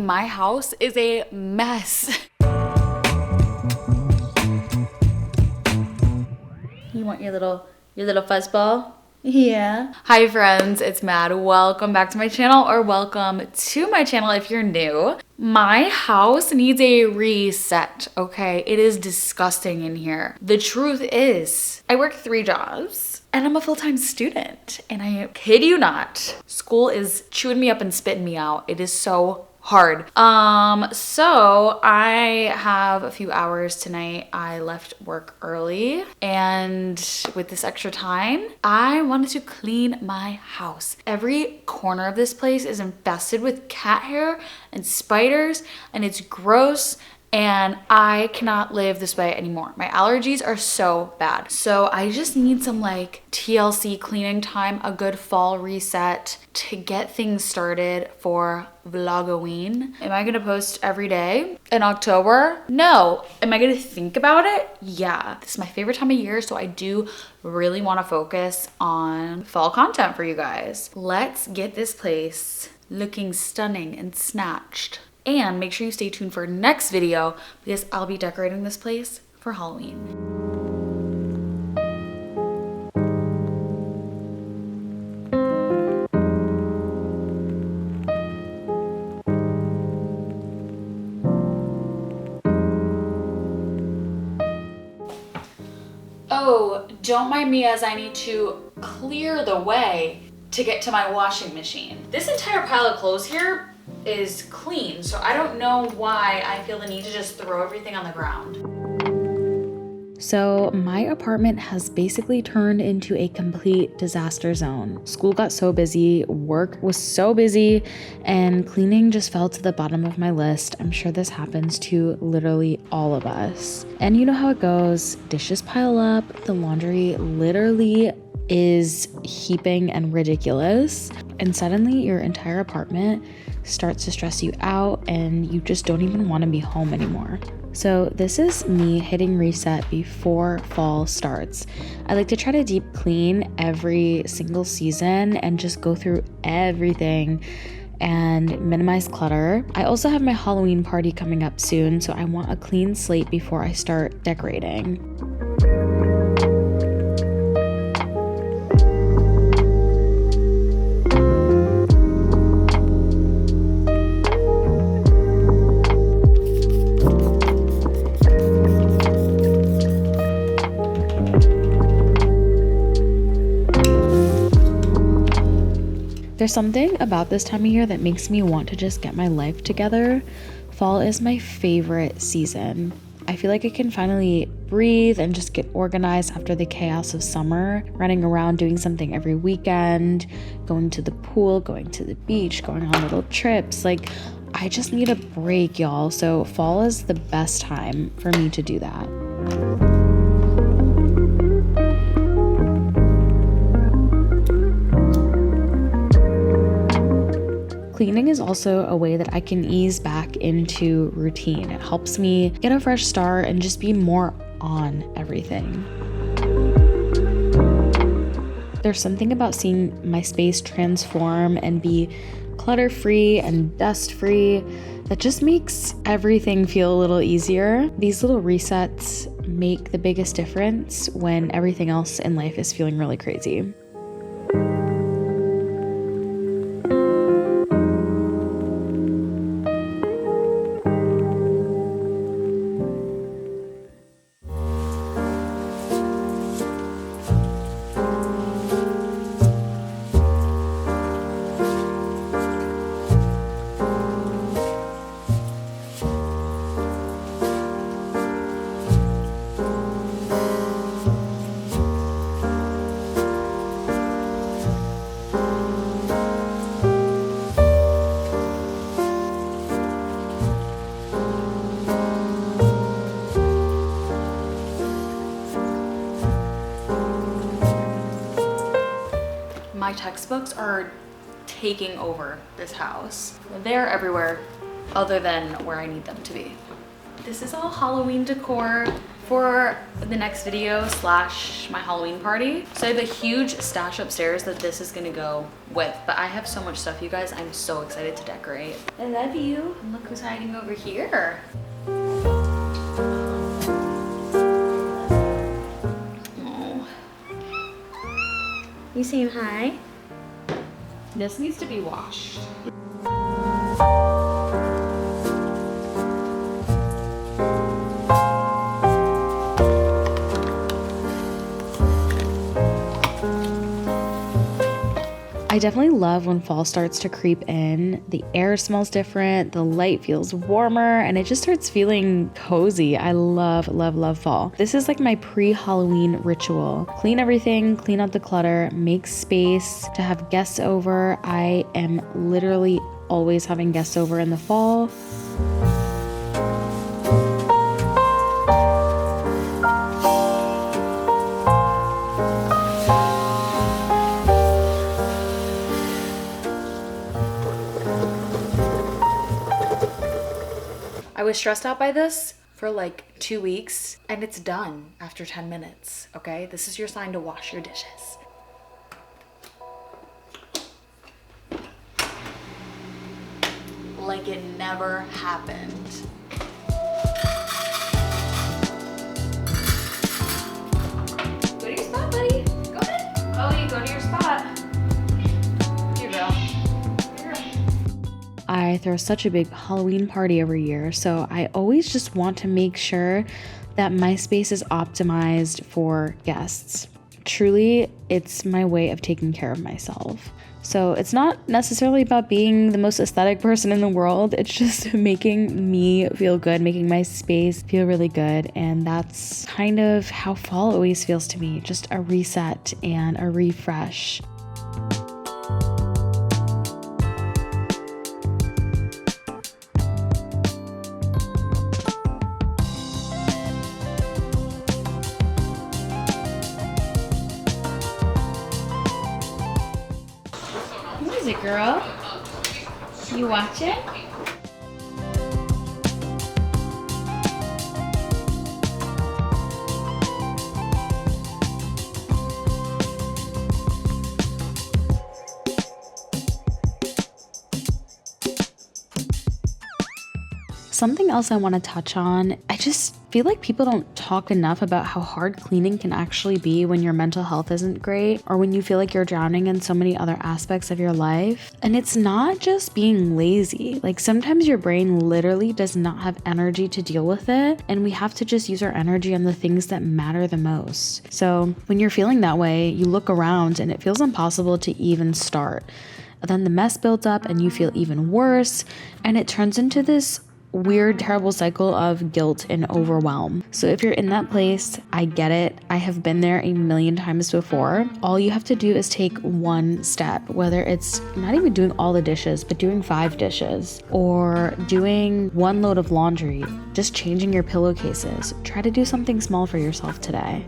my house is a mess. You want your little fuzzball? Yeah. Hi friends, it's Mad. Welcome back to my channel, or welcome to my channel if you're new. My house needs a reset, okay? It is disgusting in here. The truth is, I work 3 jobs and I'm a full-time student, and I kid you not, school is chewing me up and spitting me out. It is so hard. So I have a few hours tonight. I left work early, and with this extra time, I wanted to clean my house. Every corner of this place is infested with cat hair and spiders, and it's gross. And I cannot live this way anymore. My allergies are so bad. So I just need some like TLC cleaning time, a good fall reset to get things started for Vlogoween. Am I gonna post every day in October? No. Am I gonna think about it? Yeah. This is my favorite time of year, so I do really wanna focus on fall content for you guys. Let's get this place looking stunning and snatched. And make sure you stay tuned for next video because I'll be decorating this place for Halloween. Oh, don't mind me as I need to clear the way to get to my washing machine. This entire pile of clothes here is clean, so I don't know why I feel the need to just throw everything on the ground. So my apartment has basically turned into a complete disaster zone. School got so busy, work was so busy, and cleaning just fell to the bottom of my list. I'm sure this happens to literally all of us. And you know how it goes, dishes pile up, the laundry literally is heaping and ridiculous, and suddenly your entire apartment starts to stress you out and you just don't even want to be home anymore. So this is me hitting reset before fall starts. I like to try to deep clean every single season and just go through everything and minimize clutter. I also have my Halloween party coming up soon, so I want a clean slate before I start decorating. There's something about this time of year that makes me want to just get my life together. Fall is my favorite season. I feel like I can finally breathe and just get organized after the chaos of summer, running around doing something every weekend, going to the pool, going to the beach, going on little trips. Like, I just need a break, y'all. So fall is the best time for me to do that. Cleaning is also a way that I can ease back into routine. It helps me get a fresh start and just be more on everything. There's something about seeing my space transform and be clutter-free and dust-free that just makes everything feel a little easier. These little resets make the biggest difference when everything else in life is feeling really crazy. My textbooks are taking over this house. They're everywhere other than where I need them to be. This is all Halloween decor for the next video slash my Halloween party. So I have a huge stash upstairs that this is gonna go with, but I have so much stuff, you guys. I'm so excited to decorate. I love you. And look who's hiding over here. Oh. You saying hi? This needs to be washed. I definitely love when fall starts to creep in. The air smells different, the light feels warmer, and it just starts feeling cozy. I love, love, love fall. This is like my pre-Halloween ritual. Clean everything, clean out the clutter, make space to have guests over. I am literally always having guests over in the fall. I was stressed out by this for like 2 weeks and it's done after 10 minutes, okay? This is your sign to wash your dishes. Like it never happened. Go to your spot, buddy. Go ahead. Oh, you go to your spot. Here, girl. I throw such a big Halloween party every year, so I always just want to make sure that my space is optimized for guests. Truly, it's my way of taking care of myself. So it's not necessarily about being the most aesthetic person in the world, it's just making me feel good, making my space feel really good, and that's kind of how fall always feels to me, just a reset and a refresh. Girl, you watching? Something else I want to touch on, I just feel like people don't talk enough about how hard cleaning can actually be when your mental health isn't great or when you feel like you're drowning in so many other aspects of your life. And it's not just being lazy. Like sometimes your brain literally does not have energy to deal with it, and we have to just use our energy on the things that matter the most. So when you're feeling that way, you look around and it feels impossible to even start. Then the mess builds up and you feel even worse, and it turns into this weird, terrible cycle of guilt and overwhelm. So if you're in that place, I get it. I have been there a million times before. All you have to do is take one step, whether it's not even doing all the dishes, but doing 5 dishes or doing 1 load of laundry, just changing your pillowcases. Try to do something small for yourself today.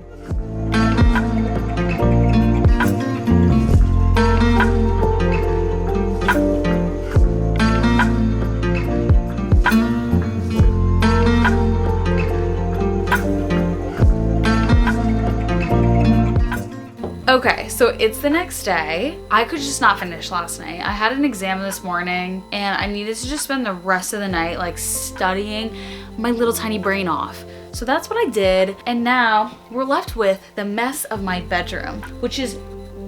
Okay, so it's the next day. I could just not finish last night. I had an exam this morning and I needed to just spend the rest of the night like studying my little tiny brain off. So that's what I did. And now we're left with the mess of my bedroom, which is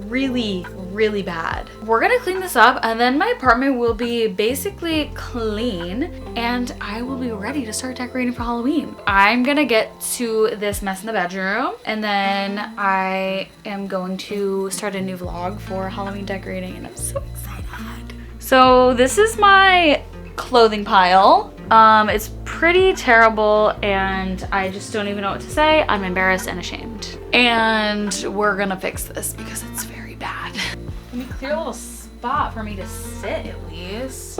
really, really bad. We're gonna clean this up and then my apartment will be basically clean and I will be ready to start decorating for Halloween. I'm gonna get to this mess in the bedroom and then I am going to start a new vlog for Halloween decorating and I'm so excited. So this is my clothing pile. It's pretty terrible and I just don't even know what to say. I'm embarrassed and ashamed. And we're gonna fix this because it's very bad. Let me clear a little spot for me to sit at least.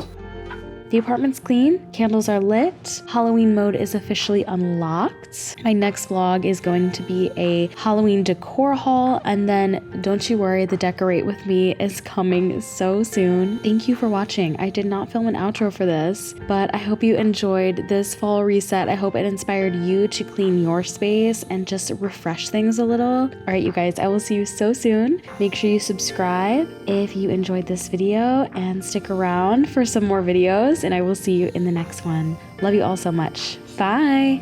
The apartment's clean, candles are lit, Halloween mode is officially unlocked. My next vlog is going to be a Halloween decor haul, and then don't you worry, the decorate with me is coming so soon. Thank you for watching. I did not film an outro for this, but I hope you enjoyed this fall reset. I hope it inspired you to clean your space and just refresh things a little. All right, you guys, I will see you so soon. Make sure you subscribe if you enjoyed this video and stick around for some more videos, and I will see you in the next one. Love you all so much. Bye.